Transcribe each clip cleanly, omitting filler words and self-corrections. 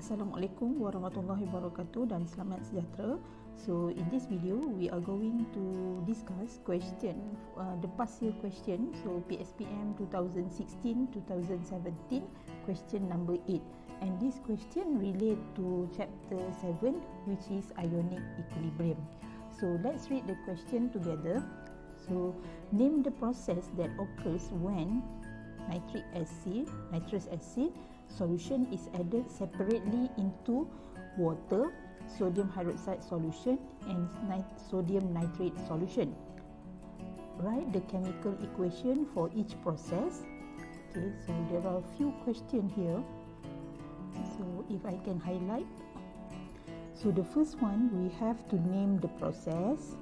Assalamualaikum warahmatullahi wabarakatuh dan selamat sejahtera. So in this video we are going to discuss question the past year question, so PSPM 2016-2017 question number 8, and this question relate to chapter 7, which is ionic equilibrium. So let's read the question together. So name the process that occurs when nitrous acid solution is added separately into water, sodium hydroxide solution and sodium nitrate solution. Write the chemical equation for each process. Okay, so there are a few questions here. So if I can highlight. So the first one, we have to name the process.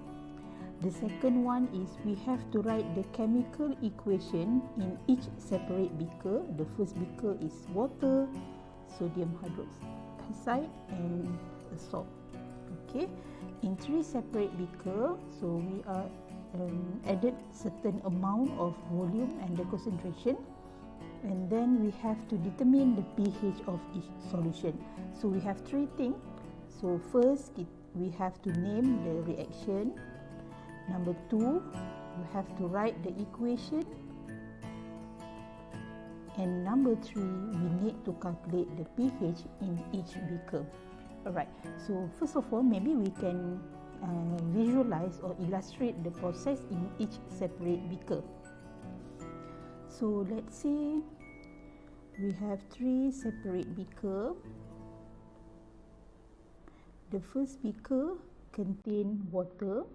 The second one is we have to write the chemical equation in each separate beaker. The first beaker is water, sodium hydroxide and a salt. Okay, in three separate beaker, so we are added certain amount of volume and the concentration, and then we have to determine the pH of each solution. So we have three things. So first we have to name the reaction. Number 2, you have to write the equation. And number 3, we need to calculate the pH in each beaker. Alright, so first of all, maybe we can visualize or illustrate the process in each separate beaker. So let's say we have 3 separate beaker. The first beaker contain water.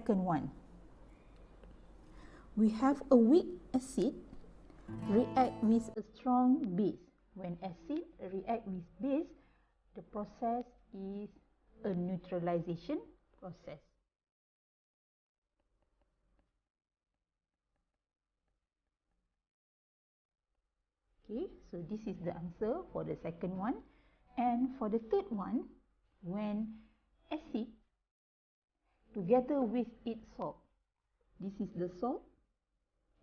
Second one, we have a weak acid react with a strong base. When acid react with base, the process is a neutralization process. Okay, so this is the answer for the second one. And for the third one, when acid together with its salt, this is the salt,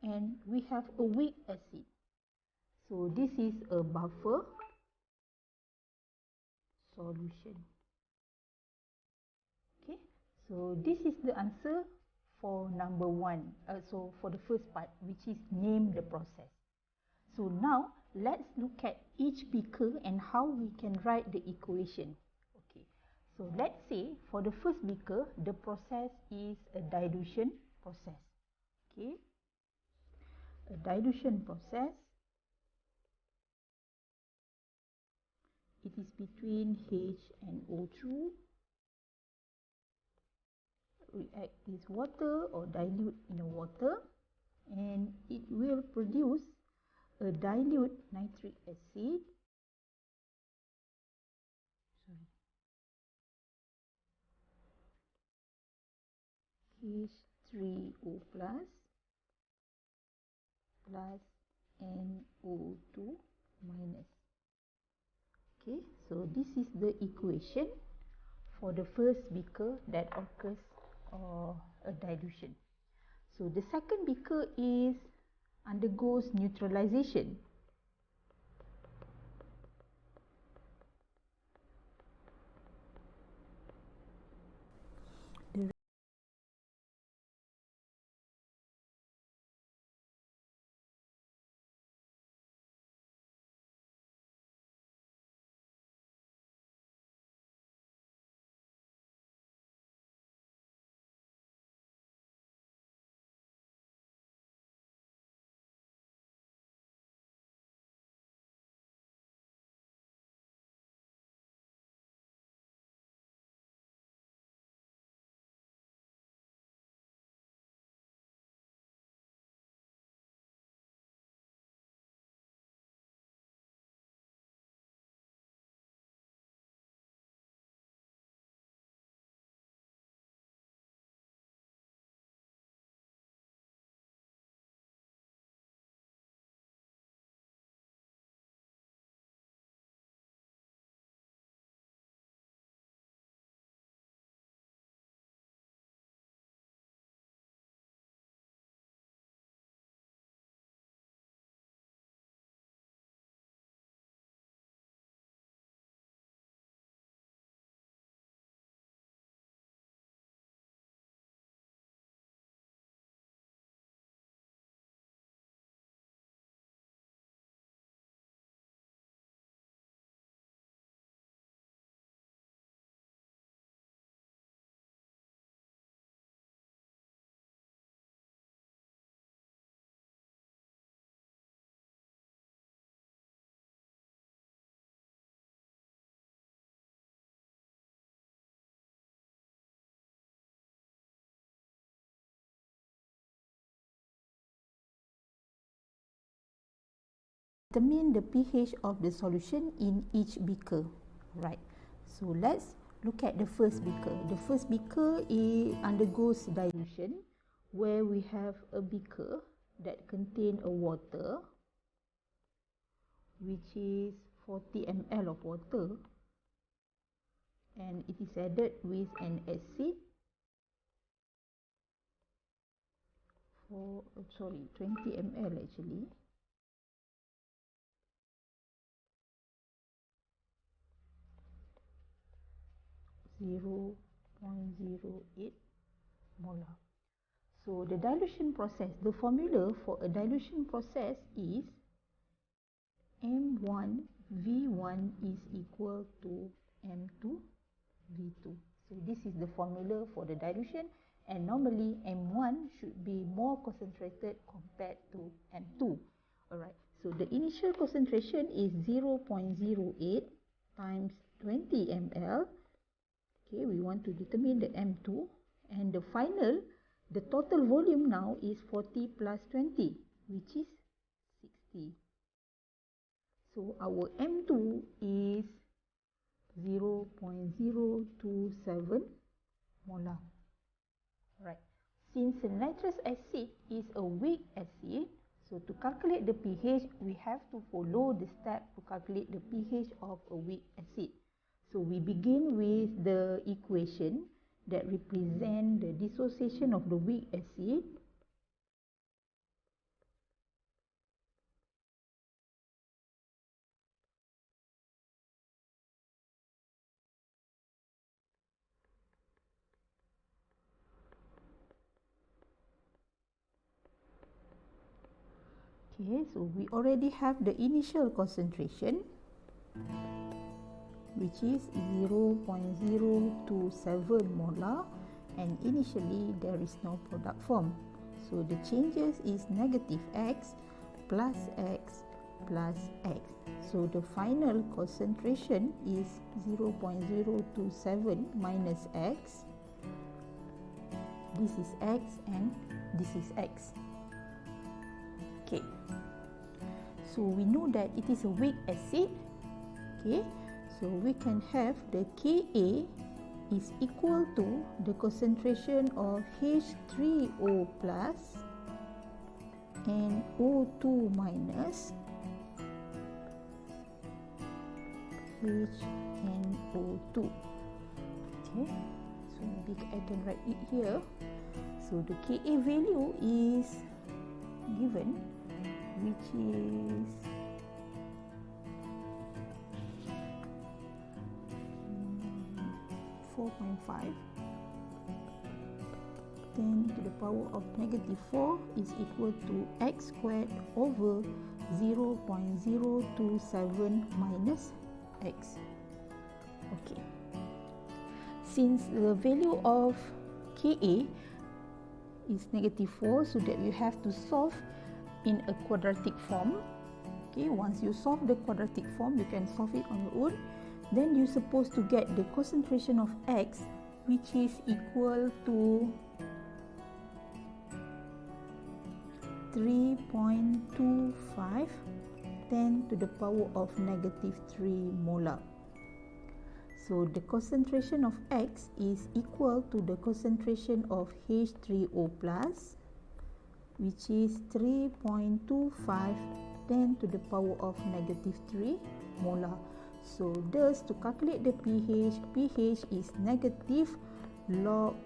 and we have a weak acid. So this is a buffer solution. Okay, so this is the answer for number 1. So for the first part, which is name the process. So now let's look at each beaker and how we can write the equation. Okay, so let's say for the first beaker, the process is a dilution process. Okay, a dilution process. It is between H and O2. React with water or dilute in the water. and it will produce a dilute nitric acid. H3O plus NO2 minus. Okay, so this is the equation for the first beaker that occurs a dilution. So the second beaker undergoes neutralisation. Determine the pH of the solution in each beaker. Right. So let's look at the first beaker. The first beaker undergoes dilution, where we have a beaker that contains a water, which is 40 ml of water, and it is added with an acid for 20 ml actually. 0.08 molar. So the dilution process, the formula for a dilution process is M1 V1 is equal to M2 V2. So this is the formula for the dilution, and normally M1 should be more concentrated compared to M2. Alright, so the initial concentration is 0.08 times 20 ml. Okay, we want to determine the M2, and the total volume now is 40 plus 20, which is 60. So our M2 is 0.027 molar. Right. Since nitrous acid is a weak acid, so to calculate the pH, we have to follow the step to calculate the pH of a weak acid. So we begin with the equation that represent the dissociation of the weak acid. Okay, so we already have the initial concentration, which is 0.027 molar, and initially there is no product form. So the changes is negative X plus X plus X. So the final concentration is 0.027 minus X. This is X and this is X. So we know that it is a weak acid. Okay, so we can have the Ka is equal to the concentration of H3O plus and O2 minus HNO2. Okay, so maybe I can write it here. So the Ka value is given, which is 4.5. 10 to the power of negative 4 is equal to x squared over 0.027 minus x. Okay. Since the value of Ka is negative 4, so that you have to solve in a quadratic form. Okay, once you solve the quadratic form, you can solve it on your own. Then you're supposed to get the concentration of x, which is equal to 3.25 10 to the power of negative 3 molar. So the concentration of X is equal to the concentration of H3O plus, which is 3.25 10 to the power of negative 3 molar. So thus, to calculate the pH, pH is negative log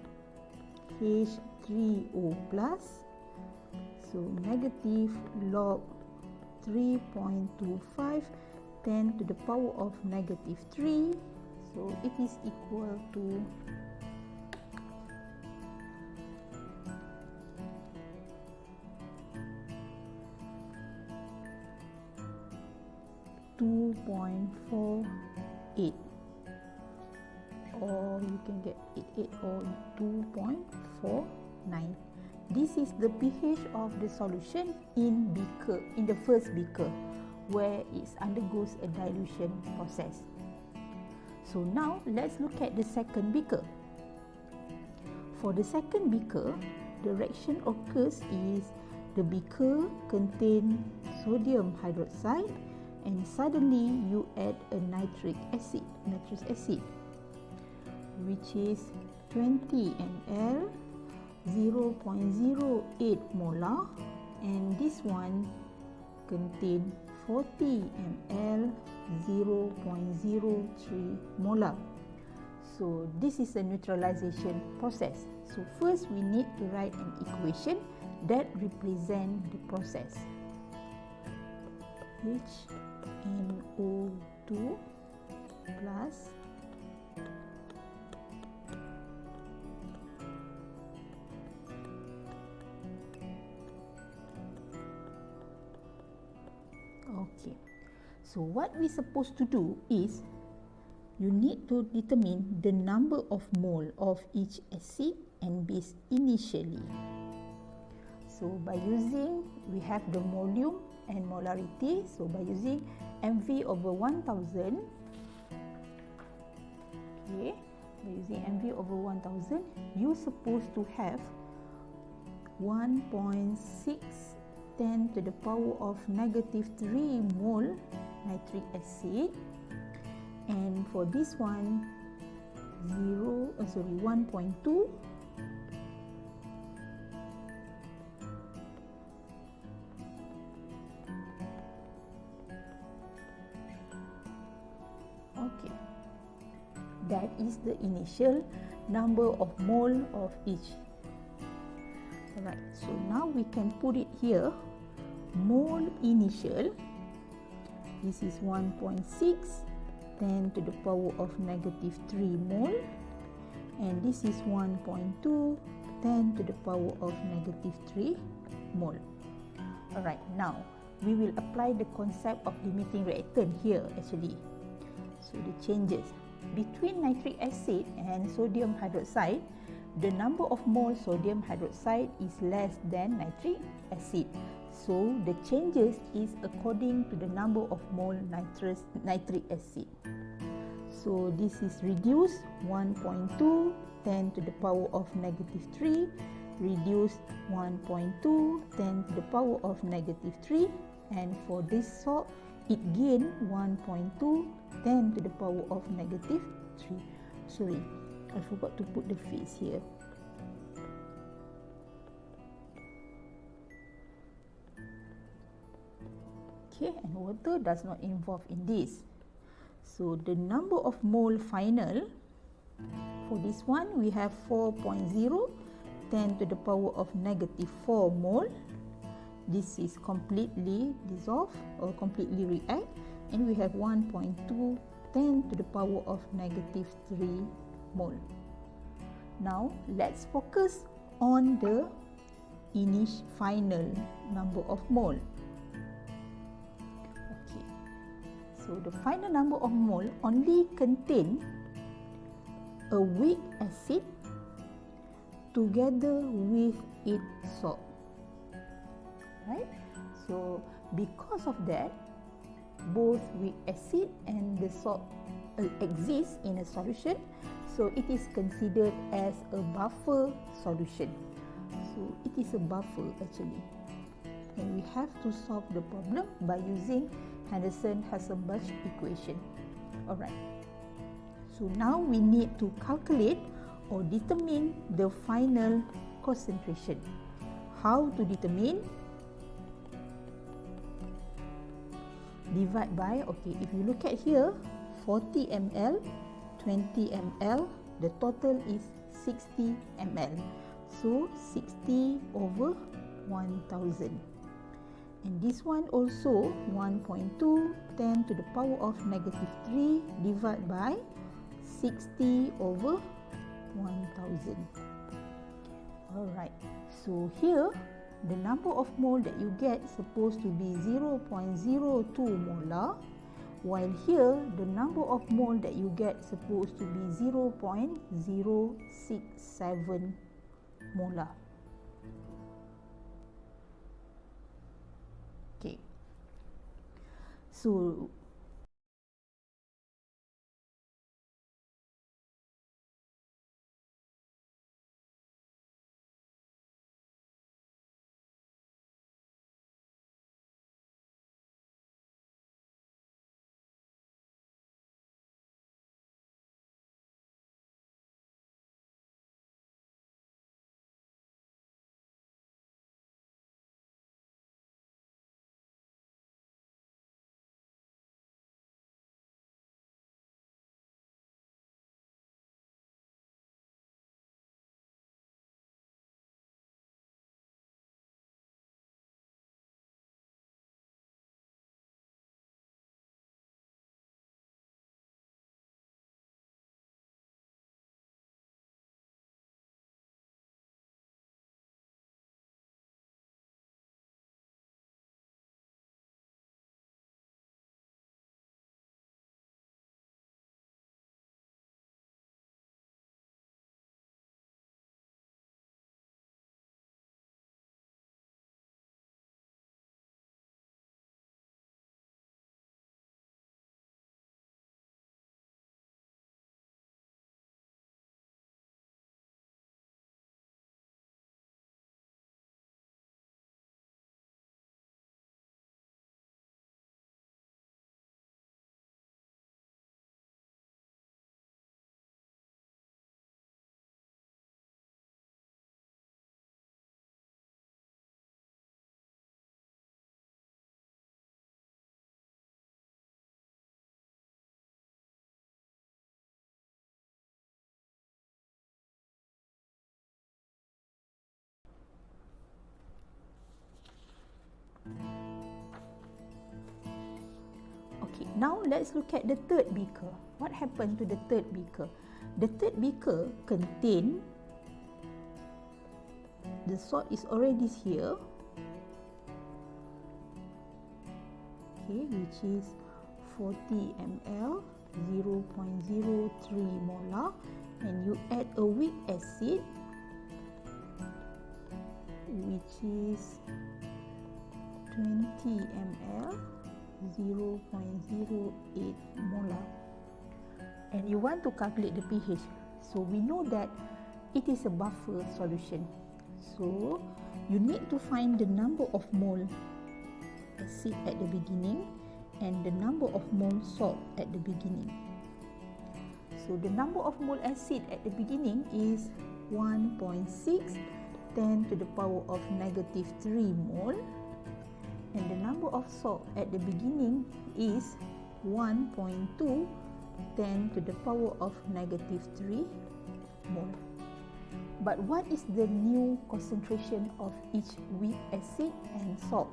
H3O plus. So negative log 3.25 10 to the power of negative 3. So it is equal to 2.48, or you can get 88 or 2.49. This is the pH of the solution in beaker, in the first beaker, where it undergoes a dilution process. So now let's look at the second beaker. For the second beaker, the reaction occurs is the beaker contains sodium hydroxide, and suddenly you add a nitric acid, which is 20 ml, 0.08 molar, and this one contain 40 ml, 0.03 molar. So this is a neutralization process. So first we need to write an equation that represents the process. HNO2 plus okay. So what we're supposed to do is you need to determine the number of mole of each acid and base initially. So by using, we have the volume and molarity. So by using mv over 1000, okay, by using mv over 1000, you're supposed to have 1.6 10 to the power of negative 3 mole nitric acid, and for this one 1.2 okay, that is the initial number of mole of each. Alright, so now we can put it here. Mole initial, this is 1.6 10 to the power of negative 3 mole, and this is 1.2 10 to the power of negative 3 mole. Alright, now we will apply the concept of limiting reactant here actually. So the changes between nitric acid and sodium hydroxide, the number of mole sodium hydroxide is less than nitric acid. So the changes is according to the number of mole nitric acid. So this is reduced 1.2 10 to the power of negative 3, reduced 1.2 10 to the power of negative 3, And for this salt, it gained 1.2 10 to the power of negative 3. Sorry, I forgot to put the phase here. Okay, and water does not involve in this. So the number of mole final, for this one we have 4.0 10 to the power of negative 4 mole. This is completely dissolved or completely react, and we have 1.2 10 to the power of negative 3 mole. Now let's focus on the final number of mole. Okay, so the final number of mole only contain a weak acid together with its salt. Right? So because of that, both weak acid and the salt exist in a solution, so it is considered as a buffer solution. So it is a buffer actually, and we have to solve the problem by using Henderson-Hasselbalch equation. Alright, so now we need to calculate or determine the final concentration. How to determine? Divide by, okay, if you look at here, 40 ml, 20 ml, the total is 60 ml. So 60 over 1000. And this one also 1.2 10 to the power of negative 3 divided by 60 over 1000. Alright, so here the number of mole that you get is supposed to be 0.02 molar, while here the number of mole that you get is supposed to be 0.067 molar. Okay, so okay, now let's look at the third beaker. What happened to the third beaker? The third beaker contain, the salt is already here, okay, which is 40 ml, 0.03 molar, and you add a weak acid, which is 20 ml, 0.08 molar, and you want to calculate the pH. So we know that it is a buffer solution, so you need to find the number of mole acid at the beginning and the number of mole salt at the beginning. So the number of mole acid at the beginning is 1.6 10 to the power of negative 3 mole, and the number of salt at the beginning is 1.2 10 to the power of negative 3 mole. But what is the new concentration of each weak acid and salt?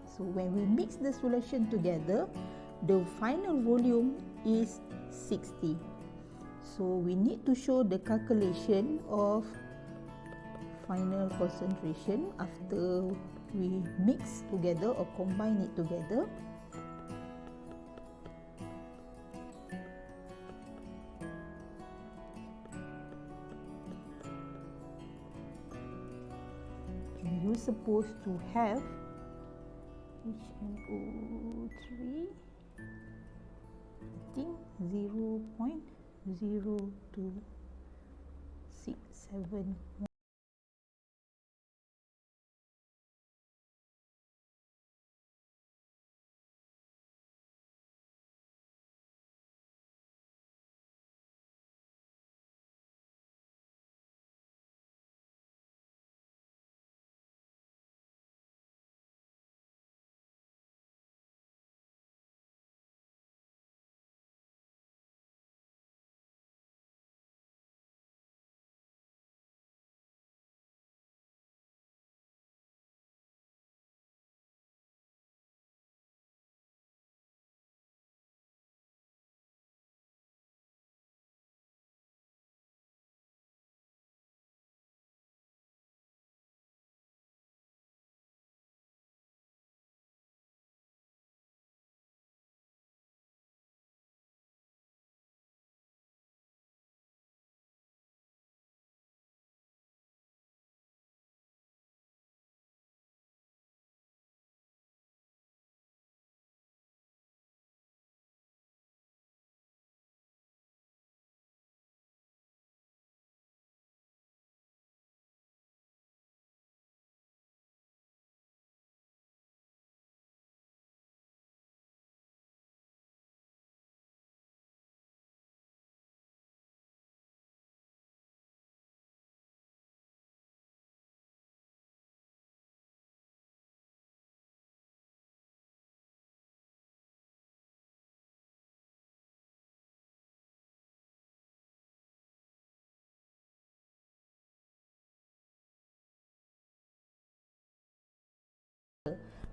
So when we mix the solution together, the final volume is 60. So we need to show the calculation of final concentration after we mix together or combine it together. You're supposed to have HNO3, I think 0.0267.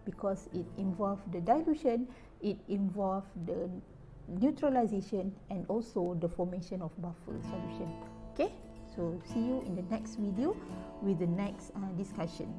Because it involves the dilution, it involves the neutralization, and also the formation of buffer solution. Okay, so see you in the next video with the next discussion.